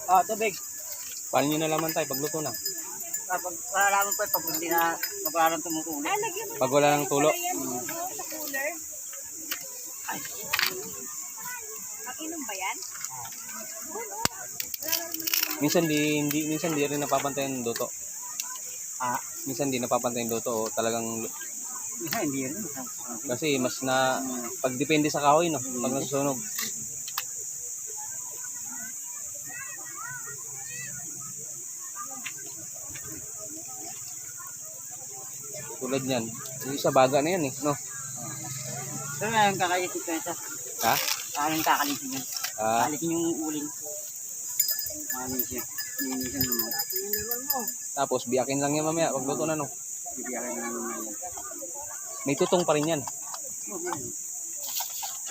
Ah, tubig. Paano nyo nalaman tayo pagluto na? Kapag malalaman ko, pag hindi na mabalang tumutuloy. Pag wala ng tulo? Sa cooler. Inom ba yan? Minsan di rin napapantayan ng luto. Ah, Minsan di napapantayan ng luto o talagang isa hindi rin. kasi mas na pagdepende sa kahoy no, pag nasusunog. Tulad niyan. Yung isa baga na yan eh, no? Pero ngayon kakalitin ko ito. Ha? Anong kakalitin yan? Ah, Kakalitin yung uling. Ano siya? Ninisan mo. tapos biyakin lang yan mamaya pag luto na no. Bibigyan ka na naman yan. May tutong pa rin yan. Okay.